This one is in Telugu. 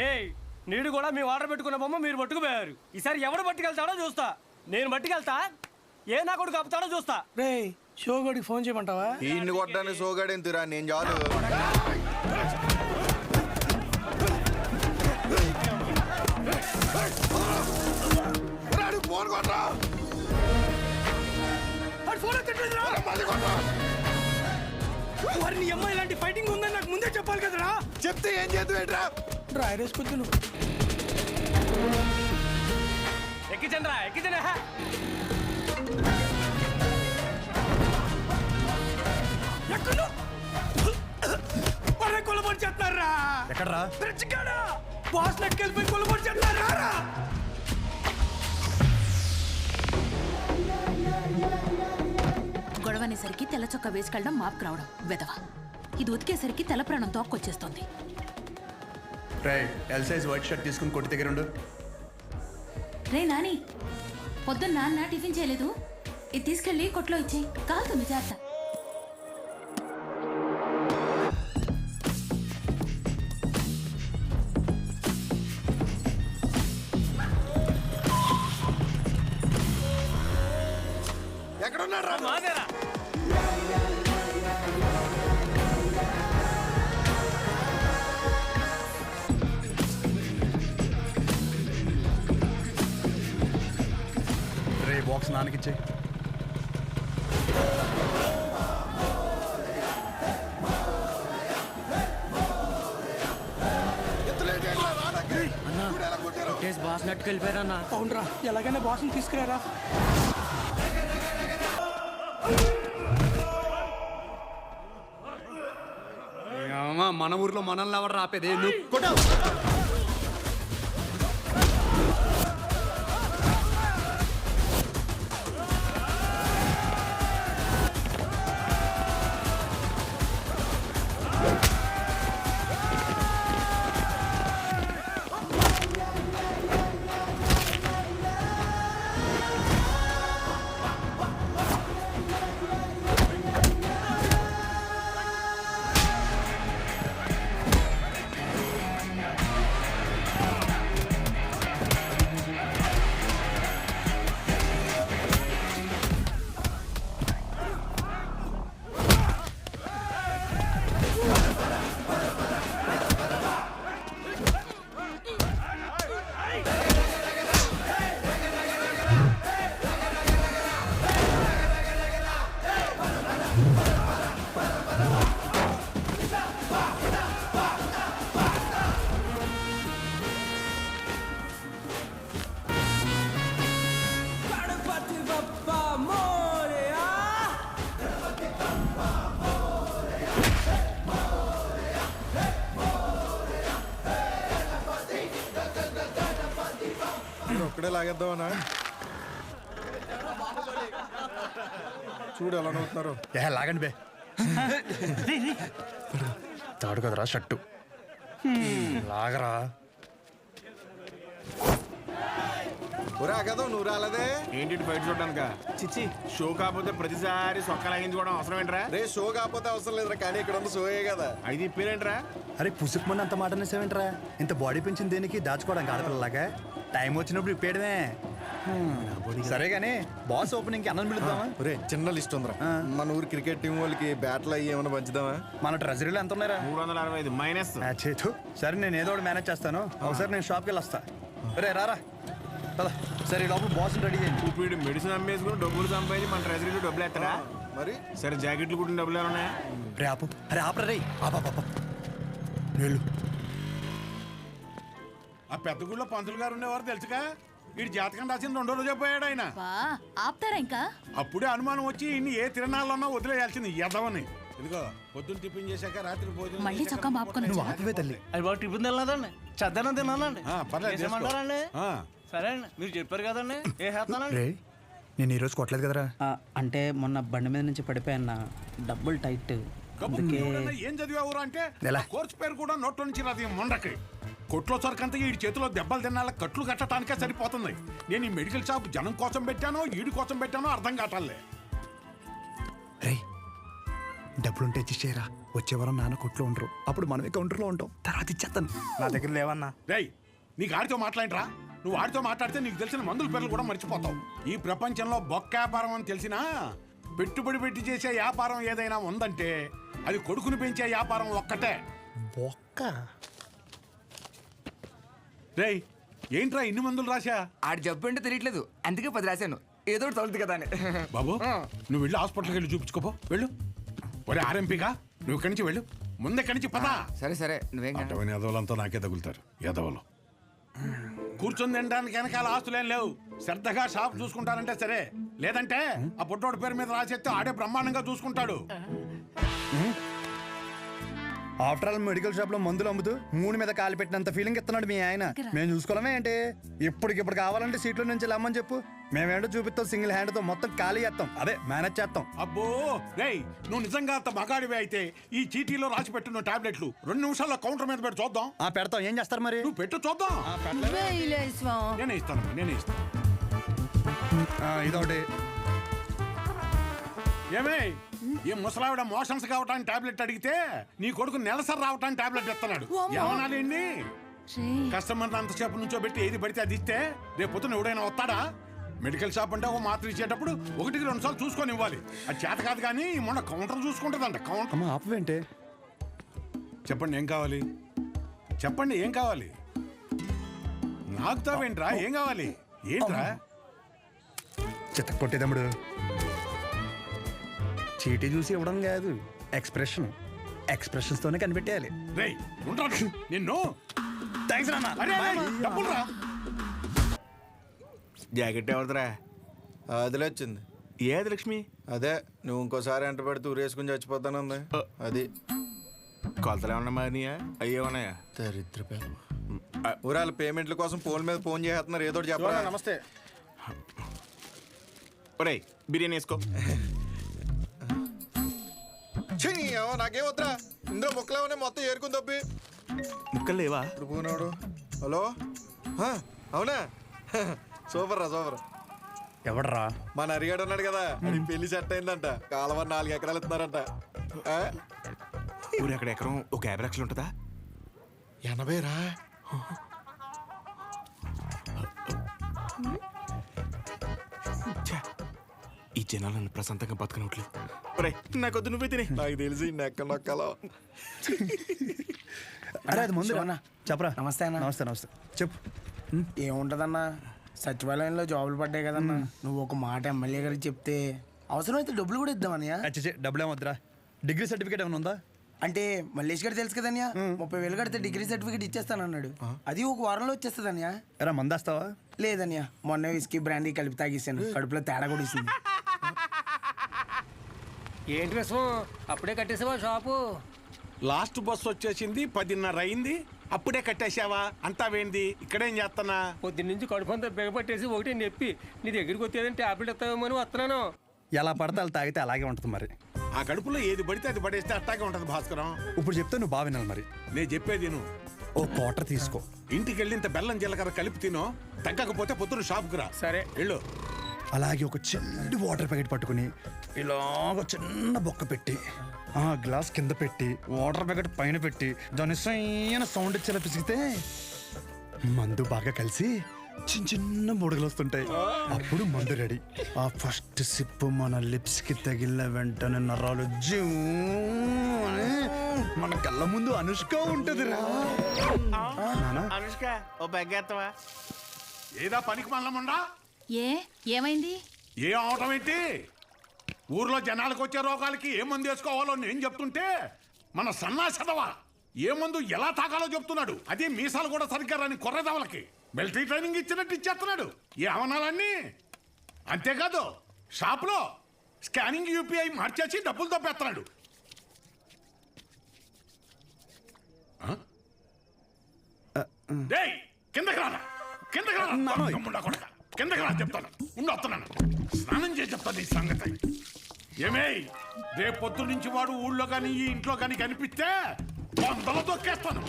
ఏయ్ నీడు కూడా మీ ఆర్డర్ పెట్టుకున్న బొమ్మ మీరు పట్టుకుపోయారు. ఈసారి ఎవడు పట్టుకెళ్తాడో చూస్తా. నేను పట్టుకెళ్తా, ఏ నా కొడుకు ఆపుతాడో చూస్తా. రే షోగోడికి ఫోన్ చేయమంటావా? ఈయన్ని కొట్టడానికి సోగాడేంతురా, నేను చాలు. ఫోన్ కొట్టరా. నీ అమ్మాయి ఇలాంటి ఫైటింగ్ ఉందని నాకు ముందే చెప్పాలి కదరా. చెప్తే ఏం చేద్దాం? డ్రైవర్ వేసుకొద్దు నువ్వు. ఎక్కించండి రా, ఎక్కించండి. కొలబడి చేస్తారా? ఎక్కడరా? బాస్ నెక్కెళ్ళిపోయి కొలబడి చేస్తారా? గొడవనేసరికి తెల్ల చొక్క వేసుకెళ్ళడం మాపుకు రావడం వెదవ. ఇది ఉతికేసరికి తెల్ల ప్రాణం తోక్కొచ్చేస్తోంది. ఎల్ సైజ్ వైట్ షర్ట్ తీసుకుని కొట్టి దగ్గర ఉండు. రే నాని, పొద్దున్న నాన్న టిఫిన్ చేయలేదు, ఇది తీసుకెళ్ళి కొట్లో ఇచ్చేయి, కాలుతుంది జాగ్రత్త. ఎక్కడున్నారా? మాదేరా. రే బాక్స్ నాన్నకిచ్చే. బాస్ నెట్కి వెళ్ళిపోయారన్నా. అవునరా, ఎలాగైనా బాస్ని తీసుకురారా. మన ఊర్లో మనల్ని ఎవరు రాపేది? నువ్వు ఒక్కడే లాగేద్దామనా? చూడు ఎలా నవ్వుతున్నారు. లాగండి బే. తాడు కదరా షర్టు, లాగరా. కదా నువ్వు రాలేదే ఏంటి బయట చూడడానిక? చిచ్చి, షో కాకపోతే ప్రతిసారి సొక్క లాగించుకోవడం అవసరం ఏంట్రా? రే షో కాకపోతే అవసరం లేదురా, కానీ ఇక్కడ ఉంది షోయే కదా. అయితే ఇప్పేరేంట్రా? అరే పుసుకుమని అంత మాట అనేసేవేంట్రా? ఇంత బాడీ పెంచింది దేనికి? దాచుకోవడానికి ఆడపిల్లలాగా. టైం వచ్చినప్పుడు ఇప్పేయడమే. సరే గానీ బాస్ ఓపెనింగ్ కి అన్నం పిలుద్దామా? రే చిన్న లిస్ట్ ఉందిరా. మన ఊరు క్రికెట్ టీం వాళ్ళకి బ్యాట్లు అయ్యి ఏమైనా పంచుదామా? మన ట్రెజరీలో ఎంత ఉన్నారా? 365 మైనస్. చేతు సరే, నేను ఏదో ఒకటి మేనేజ్ చేస్తాను. ఒకసారి నేను షాప్కి వెళ్ళి వస్తా. రే రారా. సరే ఈ లోపల బాస్ రెడీ చేయండి. ఇప్పుడు మెడిసిన్ అమ్మేసుకుని డబ్బులు సంపాదించి మన ట్రెజరీలో డబ్బులు ఎత్తరా? మరి సరే జాకెట్లు కుట్టిన డబ్బులు ఏమన్నా? రే ఆపు, అరే ఆపరా రే. నీళ్ళు. ఆ పెద్ద గుడిలో పంతులు గారు ఉండేవారు తెలుసుగా. వీడి జాతకం రాసిన 2 రోజు పోయాడు ఆయన. ఆపుతారా ఇంకా? అప్పుడే అనుమానం వచ్చి ఇన్ని ఏ తిరణాలన్నా వదిలేయాల్సింది ఎదవని. ఇదిగో పొద్దున్న టిఫిన్ చేశాక రాత్రి భోజనం మళ్ళీ చొక్కా మాపుకొని నువ్వు ఆపివే తల్లి. అది బాగా టిఫిన్ తినలేదండి, చద్దనం తినాలండి. పర్లేదు ఏమంటారండి? సరే అండి, మీరు చెప్పారు కదండి, ఏ చేస్తానండి. రే నేను ఈరోజు కొట్టలేదు కదరా. అంటే మొన్న బండి మీద నుంచి పడిపోయాన్న, డబ్బులు టైట్. ఏం చదివావురా అంటే ఎలా? కోర్సు పేరు కూడా నోట్లో నుంచి రాదు మొండకి. కొట్లో సరికంతా ఈ చేతిలో దెబ్బలు తినాల కట్లు కట్టడానికే సరిపోతుంది. నేను ఈ మెడికల్ షాప్ జనం కోసం పెట్టానో ఈడి కోసం పెట్టానో అర్థం కావట్లే. రే డబ్బులుంటే ఇచ్చేరా, వచ్చే వారం నాన్న కొట్లో ఉండరు, అప్పుడు మనమే కౌంటర్లో ఉంటాం. తర్వాత ఇచ్చేస్తాను. నా దగ్గర లేవన్నా. రేయ్ నీకు ఆడితో మాట్లాడరా? నువ్వు ఆడితో మాట్లాడితే నీకు తెలిసిన మందుల పేర్లు కూడా మర్చిపోతావు. ఈ ప్రపంచంలో బొక్క వ్యాపారం అని తెలిసినా పెట్టుబడి పెట్టి చేసే వ్యాపారం ఏదైనా ఉందంటే అది కొడుకుని పెంచే వ్యాపారం ఒక్కటే. బొక్క రేయ్ ఏంట్రా ఇన్ని మందులు రాశా? ఆడు జబ్బు అంటే తెలియట్లేదు, అందుకే 10 రాశాను. ఏదో ఒకటి తగులుతుంది కదా అని. బాబు నువ్వు వెళ్ళి హాస్పిటల్కి వెళ్ళి చూపించుకోపో, వెళ్ళు. ఒరే ఆర్ఎంపీగా నువ్వు ఇక్కడి నుంచి వెళ్ళు, ముందెక్కడి నుంచి పదా. సరే సరే నువ్వేం అటువంటి ఎదవలంతా నాకే తగులుతారు ఎదవలు. కూర్చొని తినడానికి వెనకాల ఆస్తులేం లేవు. శ్రద్ధగా షాప్ చూసుకుంటారంటే సరే, లేదంటే ఆ పుట్టోడు పేరు మీద రాసేస్తే ఆడే బ్రహ్మాండంగా చూసుకుంటాడు. ఆఫ్టర్ ఆల్ మెడికల్ షాప్ లో మందులు అమ్ముతూ మూడు మీద కాలు పెట్టినంత ఫీలింగ్ ఇస్తున్నాడు మీ ఆయన. మేము చూసుకోవడమే ఏంటి? ఇప్పటికిప్పుడు కావాలంటే సీట్లో నుంచి లమ్మని చెప్పు, మేమేంటో చూపిస్తాం. సింగిల్ హ్యాండ్ తో మొత్తం ఖాళీ చేస్తాం, అదే మేనేజ్ చేస్తాం. అబ్బో రేయ్ నువ్వు నిజంగా అంత మగాడివే అయితే ఈ చీటీలో రాసి పెట్టిన టాబ్లెట్లు 2 నిమిషాల్లో కౌంటర్ మీద పెట్టి చూద్దాం. పెడతాం. ఏం చేస్తారు మరి? నువ్వు పెట్టు చూద్దాం. నేనే ఇస్తాను. ఇదొకటి. ఏమే ఈ ముసలావిడ మోషన్స్ కావటానికి టాబ్లెట్ అడిగితే నీ కొడుకు నెలసరి రావటానికి టాబ్లెట్ ఇస్తున్నాడు. ఏమనాలండి? కస్టమర్ అంతసేపు నుంచో పెట్టి ఏది పడితే అది ఇస్తే రేపు పొద్దున ఎవడైనా వస్తాడా? మెడికల్ షాప్ అంటే ఒక మాత్ర ఇచ్చేటప్పుడు 1-2 సార్లు చూసుకొని ఇవ్వాలి. అది చేత కాదు కానీ మొన్న కౌంటర్ చూసుకుంటుందంట. కౌంటర్ ఆపవేంటే? చెప్పండి ఏం కావాలి? చెప్పండి ఏం కావాలి? నాకుతావేంట్రా? ఏం కావాలి? ఏంట్రా? చిత్త కొట్టేదమ్ముడు, చీటీ చూసి ఇవ్వడం కాదు, ఎక్స్ప్రెషన్స్ తోనే కనిపెట్టేయాలి. రేయ్ ఉంటాను నిన్ను. థ్యాంక్స్ రానా. అరే డబ్బులురా. జాకెట్ ఎవరిదిరా? అదిలే వచ్చింది. ఏది లక్ష్మి? అదే నువ్వు ఇంకోసారి ఎంట పెడితే ఊరేసుకుని చచ్చిపోతానుంది. అది కొలతలు ఏమన్నా మారినాయా? అయ్యే ఉన్నాయా? దరిద్ర ఊరాల పేమెంట్ల కోసం ఫోన్ మీద ఫోన్ చేస్తున్నారు. ఏదో చెప్పరా? నమస్తే. ఒరేయ్ బిర్యానీ వేసుకో. నాకేం వద్దా, ఇందులో ముక్కలేమనే మొత్తం ఏరుకుని తప్పి. ముక్కలు లేవా? ఇప్పుడు పోనాడు. హలో అవునా? సూపర్ రా సూపర్. ఎవడరా? మన అరిగాడు ఉన్నాడు కదా, అది పెళ్లి సెట్ అయిందంట. కాలువ 4 ఎకరాలు ఇస్తున్నారంట. ఊరు అక్కడ ఎకరం ఒక 50 లక్షలు ఉంటుందా? 80 రా. ఈ జనాలు నన్ను ప్రశాంతంగా బతకనట్లేదు. నాకొద్దు, నువ్వే తినే. నాకు తెలిసి నెక్క నొక్కలో. అరే అది ముందు చెప్పరా. నమస్తే అన్న. నమస్తే చెప్పు. ఏముంటదన్నా, సచివాలయంలో జాబులు పడ్డాయి కదన్నా. నువ్వు ఒక మాట ఎమ్మెల్యే గారికి చెప్తే అవసరమైతే డబ్బులు కూడా ఇద్దామన్నయ్య. డబ్బులు ఏమొద్దురా. డిగ్రీ సర్టిఫికేట్ ఏమైనా ఉందా? అంటే మల్లేష్ గారు తెలుసు కదన్యా, 30,000 కడితే డిగ్రీ సర్టిఫికేట్ ఇచ్చేస్తానన్నాడు. అది ఒక వారంలో వచ్చేస్తుందన్యా. ఎరా మందేస్తావా? లేదన్యా, మొన్న విస్కీ బ్రాండీ కలిపి తాగేసాను. కడుపులో తేడా కూడా ఇస్తుంది. ఏంటి విషయం? అప్పుడే కట్టేసావా షాపు? లాస్ట్ బస్ వచ్చేసింది, 10:30 అయింది. అప్పుడే కట్టేసావా? అంతా వేంది? ఇక్కడేం చేస్తానా? పొద్దున్నుంచి కడుపంతా బిగపట్టేసి ఒకటి నొప్పి. నీ దగ్గరికి వచ్చేదంటే టాబ్లెట్ ఇస్తావేమో అని వస్తున్నాను. ఎలా పడితే అలా తాగితే అలాగే ఉంటుంది మరి. ఆ కడుపులో ఏది పడితే అది పడేస్తే అట్టాగే ఉంటది భాస్కరం. ఇప్పుడు చెప్తే నువ్వు బాగా వినాలి మరి. నేను చెప్పేది నువ్వు ఓ క్వార్టర్ తీసుకో, ఇంటికి వెళ్ళి ఇంత బెల్లం జీలకర్ర కలిపి తినో. తగ్గకపోతే పొద్దున షాప్కి రా. సరే వెళ్ళు. అలాగే ఒక చిన్న వాటర్ ప్యాకెట్ పట్టుకుని ఇలాగ చిన్న బొక్క పెట్టి ఆ గ్లాస్ కింద పెట్టి వాటర్ ప్యాకెట్ పైన పెట్టి దాని సైన సౌండ్ ఇచ్చేలా పిసిగితే మందు బాగా కలిసి చిన్న చిన్న బుడగలు వస్తుంటాయి. అప్పుడు మందు రెడీ. ఆ ఫస్ట్ సిప్ మన లిప్స్ కి తగిలిన వెంటనే నరాలు జూ అని మన కళ్ళ ముందు అనుష్క ఉంటదిరా. అనుష్క ఓ బెగ్గేస్తావా? ఏదా పనికి మల్లముండా? ఏమైంది? ఏ అవటం ఏంటి? ఊర్లో జనాలకు వచ్చే రోగాలకి ఏ మందు వేసుకోవాలో నేను చెప్తుంటే మన సన్నాసదవా ఏ మందు ఎలా తాగాలో చెప్తున్నాడు. అదే మీసాలు కూడా సరిగ్గా రాని కొర్రదవలకి మిలిటరీ ట్రైనింగ్ ఇచ్చినట్టు ఇచ్చేస్తున్నాడు. ఏ అవనాలన్నీ అంతేకాదు, షాప్లో స్కానింగ్ యూపీఐ మార్చేసి డబ్బులు తప్పేస్తున్నాడు. కిందకి రానా, కిందకి రానా కొడక, కిందకి రా చెప్తాను. ఉండి వస్తున్నాను, స్నానం చేసి చెప్తాను ఈ సంగతి. ఏమే రేపు పొద్దు నుంచి వాడు ఊళ్ళో కానీ ఈ ఇంట్లో కానీ కనిపిస్తే 100 తొక్కేస్తాను.